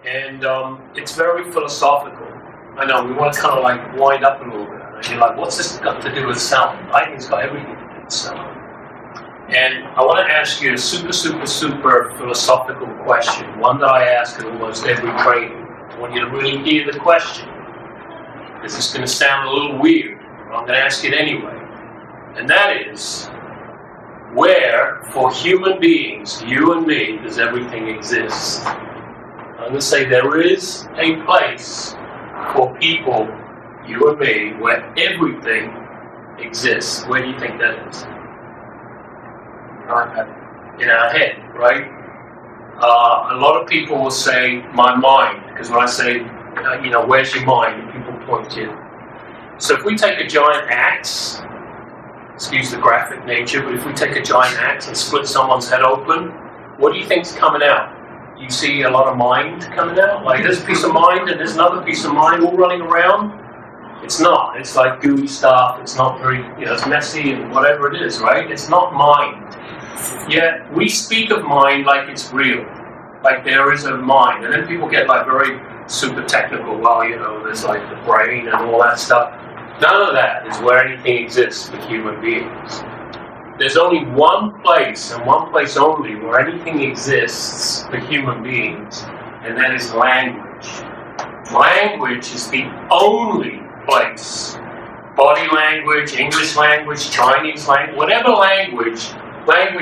And it's very philosophical. I know, we want to kind of like wind up a little bit. And you're like, what's this got to do with sound? I think it's got everything to do with sound. And I want to ask you a super philosophical question, one that I ask in almost every training. I want you to really hear the question. This is going to sound a little weird, but I'm going to ask it anyway. And that is, where, for human beings, you and me, does everything exist? I'm going to say there is a place for people, you and me, where everything exists. Where do you think that is? In our head, right? A lot of people will say, my mind, because when I say, where's your mind, people point to it. So if we take a giant axe, excuse the graphic nature, but if we take a giant axe and split someone's head open, what do you think's coming out? You see a lot of mind coming out? Like there's a piece of mind and there's another piece of mind all running around? It's not. It's like gooey stuff. It's not very, it's messy and whatever it is, right? It's not mind. Yet we speak of mind like it's real. Like there is a mind. And then people get like very super technical. Well, there's like the brain and all that stuff. None of that is where anything exists for human beings. There's only one place, and one place only, where anything exists for human beings, and that is language. Language is the only place. Body language, English language, Chinese language, whatever language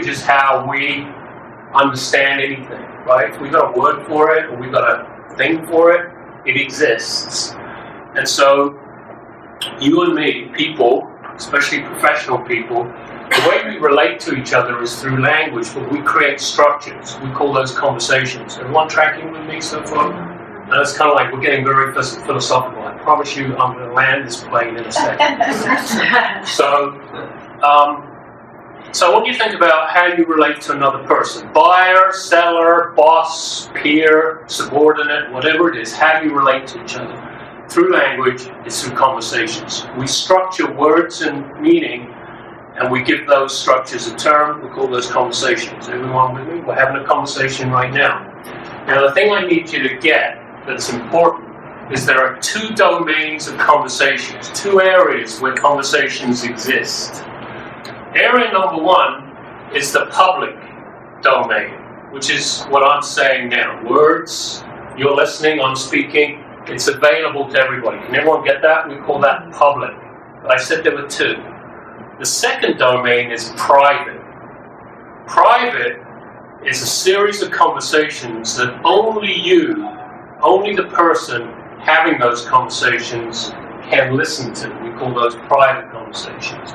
is how we understand anything, right? If we've got a word for it, or we've got a thing for it, it exists. And so, you and me, people, especially professional people, the way we relate to each other is through language, but we create structures. We call those conversations. Everyone tracking with me so far? And it's kind of like we're getting very philosophical. I promise you I'm going to land this plane in a second. So when you think about how you relate to another person, buyer, seller, boss, peer, subordinate, whatever it is, how you relate to each other. Through language, it's through conversations. We structure words and meaning, and we give those structures a term. We call those conversations. Everyone with me? We're having a conversation right now. Now, the thing I need you to get that's important is there are two domains of conversations, two areas where conversations exist. Area number one is the public domain, which is what I'm saying now. Words, you're listening, I'm speaking. It's available to everybody. Can everyone get that? We call that public. But I said there were two. The second domain is private. Private is a series of conversations that only you, only the person having those conversations can listen to. We call those private conversations.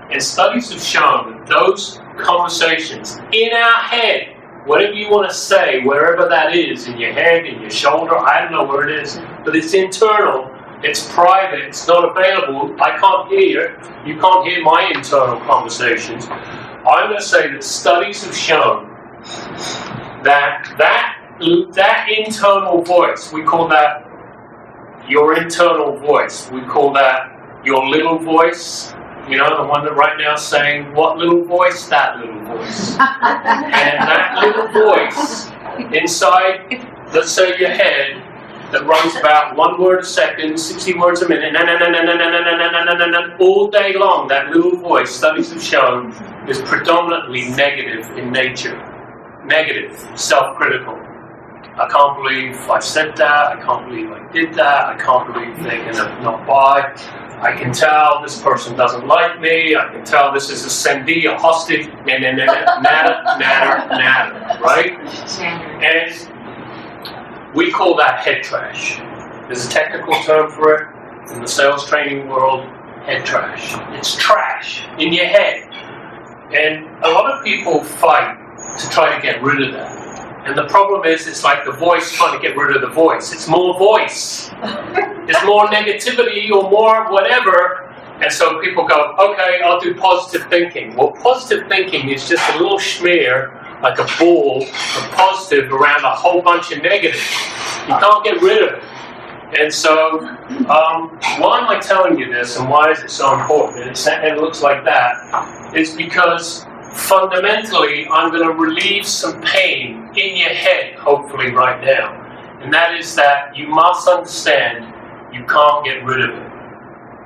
And studies have shown that those conversations in our head, whatever you want to say, wherever that is, in your head, in your shoulder, I don't know where it is, but it's internal, it's private, it's not available, I can't hear you can't hear my internal conversations. I'm going to say that studies have shown that internal voice, we call that your internal voice, we call that your little voice, the one that right now is saying, what little voice? That little voice. And that little voice inside, let's say your head, that runs about 1 word a second, 60 words a minute, all day long, that little voice, studies have shown, is predominantly negative in nature. Negative, self-critical. I can't believe I said that, I can't believe I did that, I can't believe they're going to not buy. I can tell this person doesn't like me. I can tell this is a sendee, a hostage. Nada, right? And we call that head trash. There's a technical term for it in the sales training world, head trash. It's trash in your head. And a lot of people fight to try to get rid of that. And the problem is, it's like the voice trying to get rid of the voice. It's more voice. It's more negativity or more whatever. And so people go, okay, I'll do positive thinking. Well, positive thinking is just a little smear, like a ball of positive around a whole bunch of negative. You can't get rid of it. And so, why am I telling you this, and why is it so important? And it looks like that. Is because fundamentally, I'm going to relieve some pain in your head, hopefully right now. and that is that you must understand you can't get rid of it.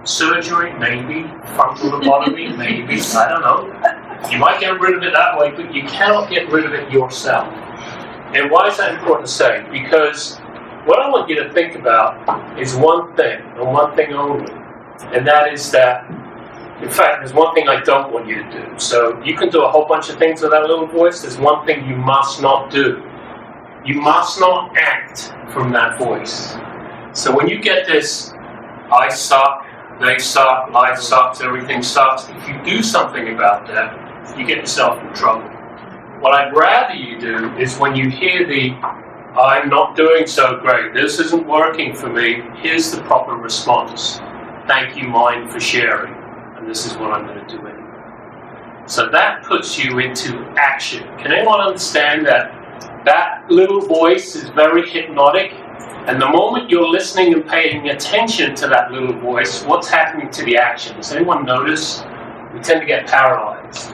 Surgery, maybe. Frontal lobotomy, maybe. I don't know. You might get rid of it that way, but you cannot get rid of it yourself. And why is that important to say? Because what I want you to think about is one thing, and one thing only. And that is that, in fact, there's one thing I don't want you to do. So you can do a whole bunch of things with that little voice. There's one thing you must not do. You must not act from that voice. So when you get this, I suck, they suck, life sucks, everything sucks, if you do something about that, you get yourself in trouble. What I'd rather you do is when you hear the, I'm not doing so great, this isn't working for me, here's the proper response. Thank you, mind, for sharing. And this is what I'm going to do anyway. So that puts you into action. Can anyone understand that that little voice is very hypnotic? And the moment you're listening and paying attention to that little voice, what's happening to the action? Does anyone notice? We tend to get paralyzed.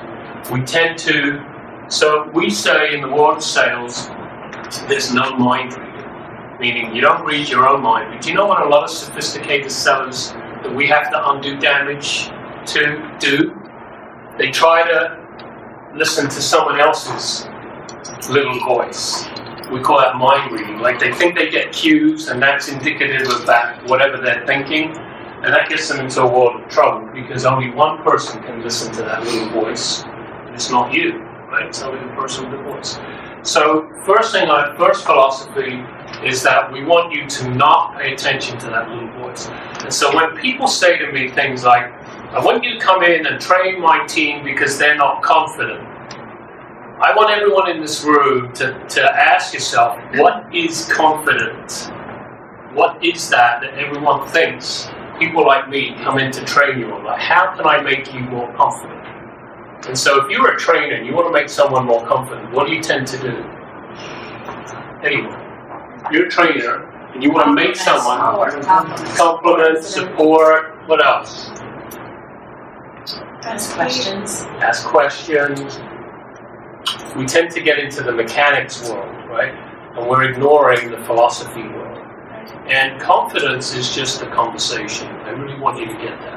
We tend to, so we say in the world of sales, there's no mind reading. Meaning you don't read your own mind. But do you know what a lot of sophisticated sellers that we have to undo damage to do? They try to listen to someone else's little voice. We call that mind reading. Like they think they get cues, and that's indicative of that, whatever they're thinking, and that gets them into a world of trouble because only one person can listen to that little voice, and it's not you, right? It's only the person with the voice. So first philosophy is that we want you to not pay attention to that little voice. And so when people say to me things like, I want you to come in and train my team because they're not confident, I want everyone in this room to ask yourself, what is confidence? What is that everyone thinks people like me come in to train you on? Like, how can I make you more confident? And so if you're a trainer and you want to make someone more confident, what do you tend to do? Anyone. You're a trainer and you want to make someone compliment, support, what else? Ask questions. Ask questions. We tend to get into the mechanics world, right? And we're ignoring the philosophy world. And confidence is just a conversation. I really want you to get that.